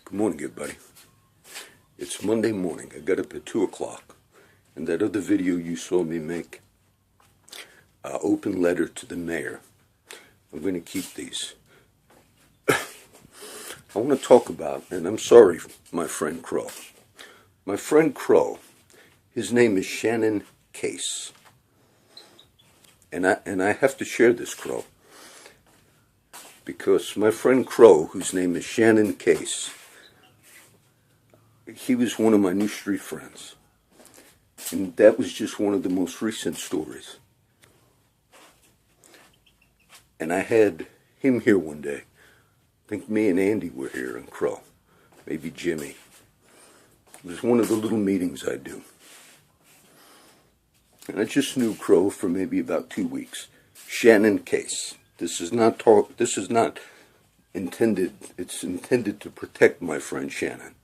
Good morning, everybody. It's Monday morning. I got up at 2 o'clock. And that other video you saw me make, open letter to the mayor. I'm going to keep these. I want to talk about, and I'm sorry, my friend Crow. My friend Crow, his name is Shannon Case. And I have to share this, Crow. Because my friend Crow, whose name is Shannon Case, he was one of my new street friends. And that was just one of the most recent stories. And I had him here one day. I think me and Andy were here, and Crow. Maybe Jimmy. It was one of the little meetings I do. And I just knew Crow for maybe about 2 weeks. Shannon Case. This is not intended, it's intended to protect my friend Shannon.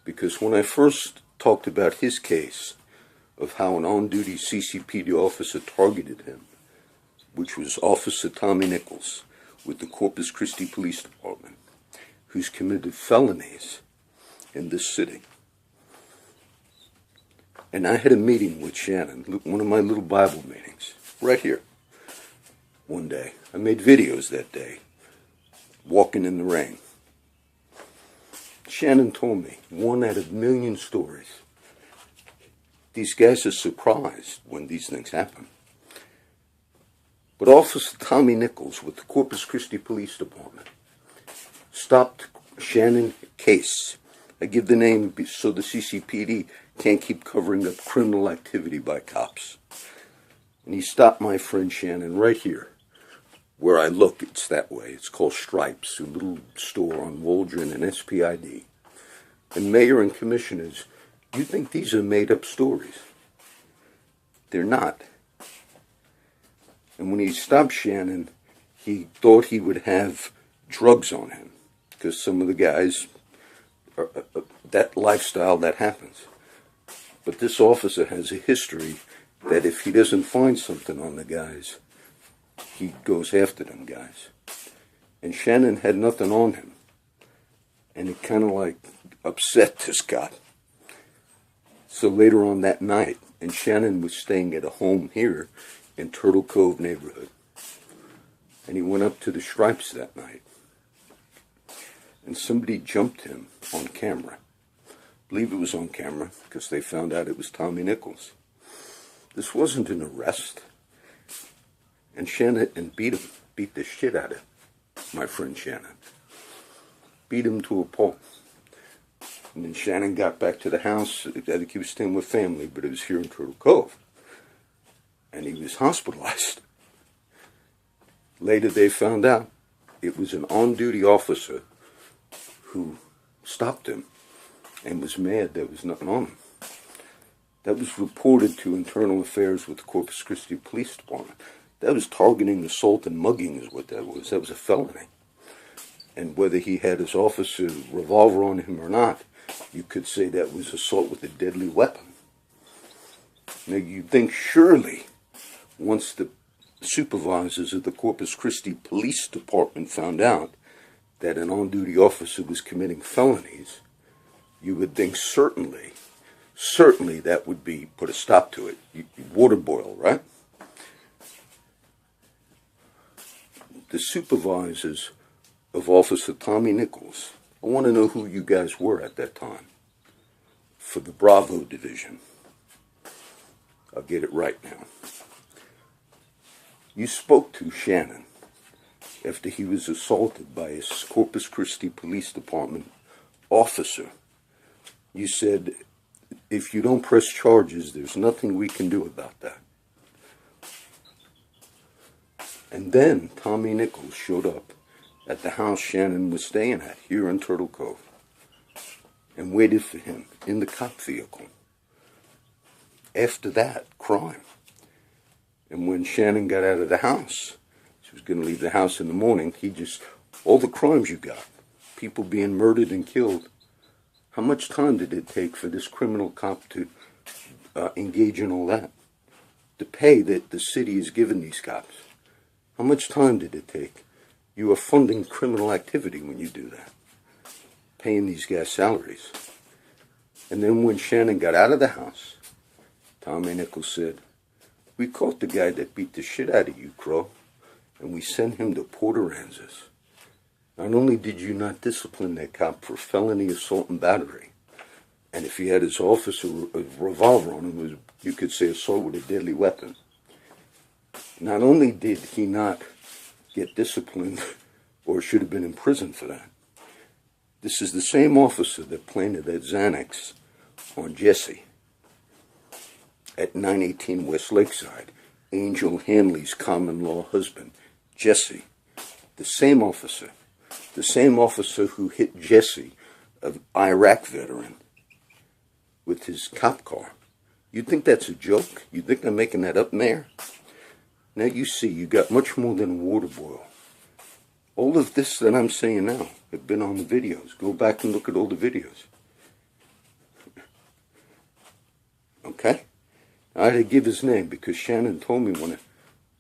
Because when I first talked about his case of how an on-duty CCPD officer targeted him, which was Officer Tommy Nichols with the Corpus Christi Police Department, who's committed felonies in this city. And I had a meeting with Shannon, one of my little Bible meetings, right here, one day. I made videos that day, walking in the rain. Shannon told me, 1 out of a million stories. These guys are surprised when these things happen. But Officer Tommy Nichols with the Corpus Christi Police Department stopped Shannon Case. I give the name so the CCPD can't keep covering up criminal activity by cops. And he stopped my friend Shannon right here. Where I look, it's that way. It's called Stripes, a little store on Waldron and SPID. And mayor and commissioners, you think these are made-up stories. They're not. And when he stopped Shannon, he thought he would have drugs on him. Because some of the guys, that lifestyle, that happens. But this officer has a history that if he doesn't find something on the guys, he goes after them guys. And Shannon had nothing on him. And it kind of like upset this guy. So later on that night, and Shannon was staying at a home here in Turtle Cove neighborhood. And he went up to the Stripes that night. And somebody jumped him on camera. I believe it was on camera because they found out it was Tommy Nichols. This wasn't an arrest. And Shannon beat the shit out of my friend Shannon. Beat him to a pulp. And then Shannon got back to the house. I think he was staying with family, but it was here in Turtle Cove. And he was hospitalized. Later they found out it was an on-duty officer who stopped him and was mad there was nothing on him. That was reported to Internal Affairs with the Corpus Christi Police Department. That was targeting assault and mugging is what that was. That was a felony. And whether he had his officer revolver on him or not, you could say that was assault with a deadly weapon. Now you'd think surely, once the supervisors of the Corpus Christi Police Department found out that an on-duty officer was committing felonies, you would think certainly that would be put a stop to it. Water boil, right? The supervisors of Officer Tommy Nichols, I want to know who you guys were at that time for the Bravo Division. I'll get it right now. You spoke to Shannon after he was assaulted by a Corpus Christi Police Department officer. You said, if you don't press charges, there's nothing we can do about that. And then Tommy Nichols showed up at the house Shannon was staying at here in Turtle Cove and waited for him in the cop vehicle. After that, crime. And when Shannon got out of the house, she was going to leave the house in the morning, all the crimes you got, people being murdered and killed, how much time did it take for this criminal cop to engage in all that? The pay that the city has given these cops. How much time did it take? You are funding criminal activity when you do that. paying these guys salaries. And then when Shannon got out of the house, Tommy Nichols said, "We caught the guy that beat the shit out of you, Crow, and we sent him to Port Aransas. Not only did you not discipline that cop for felony assault and battery, and if he had his officer a revolver on him, you could say assault with a deadly weapon. Not only did he not get disciplined or should have been in prison for that, this is the same officer that planted that Xanax on Jesse at 918 West Lakeside, Angel Hanley's common law husband, Jesse. The same officer who hit Jesse, an Iraq veteran, with his cop car. You think that's a joke? You think they're making that up, Mayor? Now you see, you got much more than a water boil. All of this that I'm saying now have been on the videos. Go back and look at all the videos. Okay? I had to give his name because Shannon told me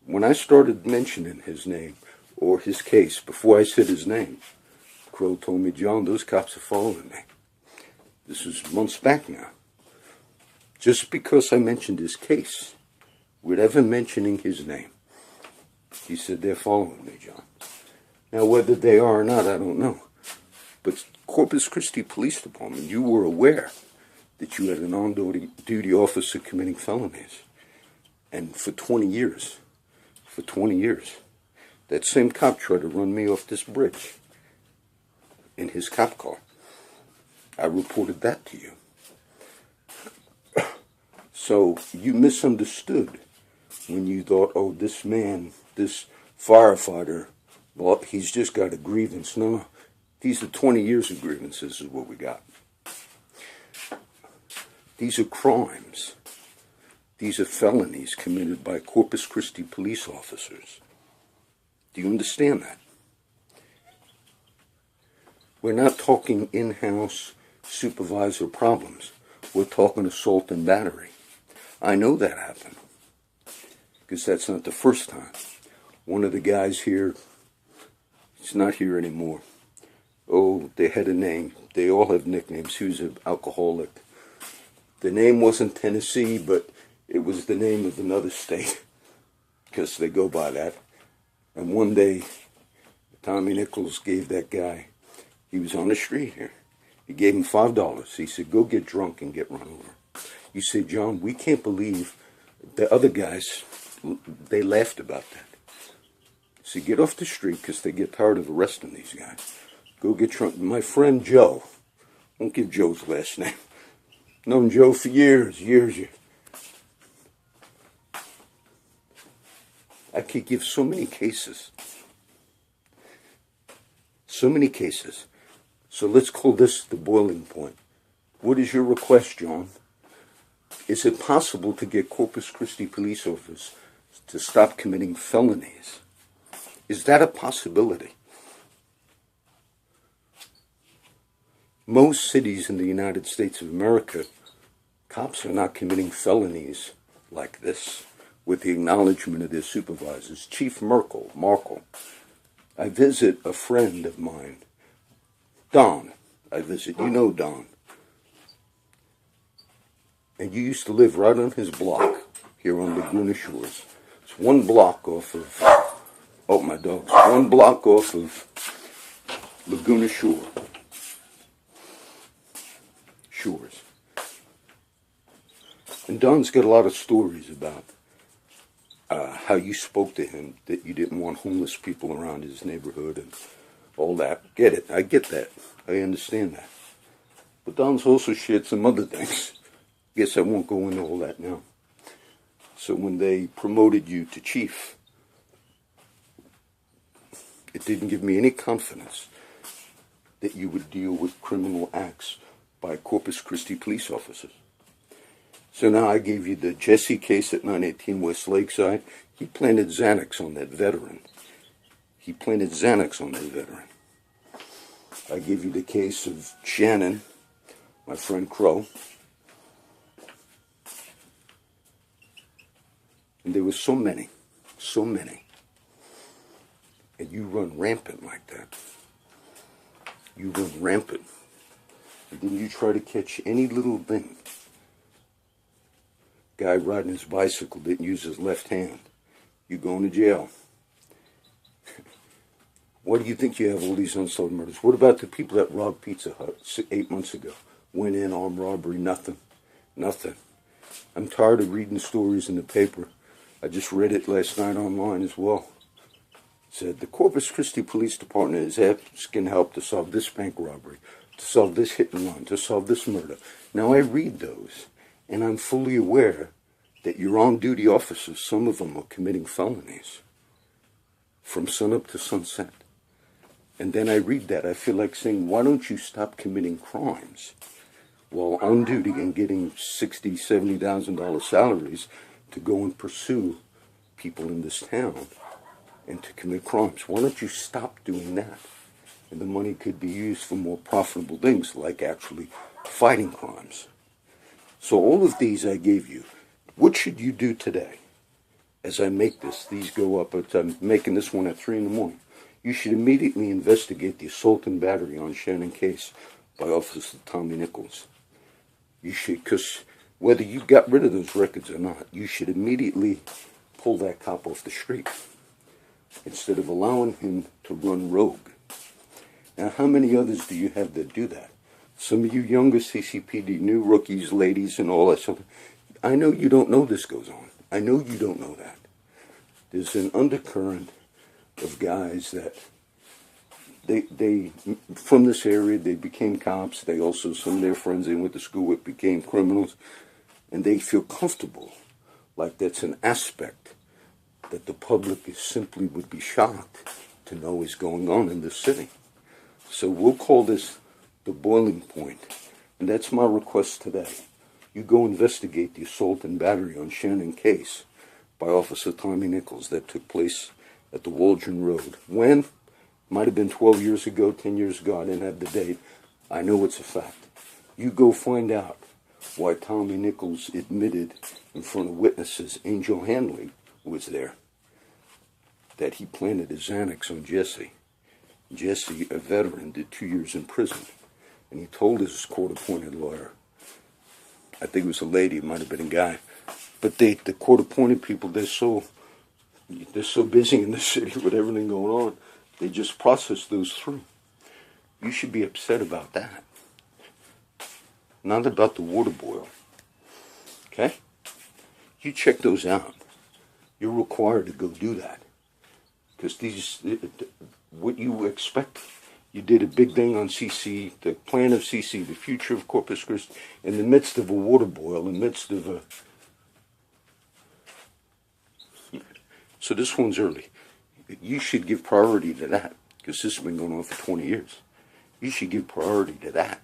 when I started mentioning his name or his case, before I said his name, Crow told me, "John, those cops are following me." This was months back now. Just because I mentioned his case, without ever mentioning his name, he said, "They're following me, John." Now, whether they are or not, I don't know. But Corpus Christi Police Department, you were aware that you had an on-duty officer committing felonies. And for 20 years, that same cop tried to run me off this bridge in his cop car. I reported that to you. So you misunderstood when you thought, oh, this man, this firefighter, well, he's just got a grievance. No, these are 20 years of grievances is what we got. These are crimes. These are felonies committed by Corpus Christi police officers. Do you understand that? We're not talking in-house supervisor problems. We're talking assault and battery. I know that happened, because that's not the first time. One of the guys here, he's not here anymore. Oh, they had a name. They all have nicknames. He was an alcoholic. The name wasn't Tennessee, but it was the name of another state, because they go by that. And one day, Tommy Nichols gave that guy, he was on the street here, he gave him $5. He said, "Go get drunk and get run over." You say, "John, we can't believe the other guys, they laughed about that." So get off the street because they get tired of arresting these guys. Go get drunk. My friend Joe, won't give Joe's last name. Known Joe for years. I could give so many cases. So many cases. So let's call this the boiling point. What is your request, John? Is it possible to get Corpus Christi police officers to stop committing felonies? Is that a possibility? Most cities in the United States of America, cops are not committing felonies like this with the acknowledgement of their supervisors. Chief Markle. I visit a friend of mine, Don. You know Don. And you used to live right on his block here on Laguna Shores. It's one block off of, oh, my dogs, one block off of Laguna Shores. And Don's got a lot of stories about how you spoke to him, that you didn't want homeless people around his neighborhood and all that. Get it. I get that. I understand that. But Don's also shared some other things. Guess I won't go into all that now. So when they promoted you to chief, it didn't give me any confidence that you would deal with criminal acts by Corpus Christi police officers. So now I gave you the Jesse case at 918 West Lakeside. He planted Xanax on that veteran. I gave you the case of Shannon, my friend Crow. And there were so many. And you run rampant like that. You run rampant. And then you try to catch any little thing. Guy riding his bicycle didn't use his left hand. You going to jail. Why do you think you have all these unsolved murders? What about the people that robbed Pizza Hut 8 months ago? Went in, armed robbery, nothing. Nothing. I'm tired of reading stories in the paper. I just read it last night online as well. It said, the Corpus Christi Police Department is asking help to solve this bank robbery, to solve this hit and run, to solve this murder. Now I read those, and I'm fully aware that your on-duty officers, some of them are committing felonies from sunup to sunset. And then I read that, I feel like saying, why don't you stop committing crimes while on duty and getting $60,000, $70,000 salaries to go and pursue people in this town and to commit crimes? Why don't you stop doing that? And the money could be used for more profitable things, like actually fighting crimes. So all of these I gave you. What should you do today? As I make this, these go up, I'm making this one at 3 in the morning. You should immediately investigate the assault and battery on Shannon Case by Officer Tommy Nichols. You should, because whether you got rid of those records or not, you should immediately pull that cop off the street instead of allowing him to run rogue. Now, how many others do you have that do that? Some of you younger CCPD, new rookies, ladies, and all that stuff. I know you don't know this goes on. I know you don't know that. There's an undercurrent of guys that they from this area, they became cops. They also, some of their friends they went to school with became criminals. And they feel comfortable, like that's an aspect that the public is simply would be shocked to know is going on in this city. So we'll call this the boiling point. And that's my request today. You go investigate the assault and battery on Shannon Case by Officer Tommy Nichols that took place at the Waldron Road. When? Might have been 12 years ago, 10 years ago. I didn't have the date. I know it's a fact. You go find out why Tommy Nichols admitted in front of witnesses, Angel Hanley was there, that he planted his Xanax on Jesse. Jesse, a veteran, did 2 years in prison. And he told his court-appointed lawyer, I think it was a lady, it might have been a guy, but the court-appointed people, they're so busy in the city with everything going on, they just process those through. You should be upset about that. Not about the water boil. Okay? You check those out. You're required to go do that. Because what you expect, you did a big thing on CC, the plan of CC, the future of Corpus Christi, in the midst of a water boil, in the midst of a... So this one's early. You should give priority to that, because this has been going on for 20 years. You should give priority to that.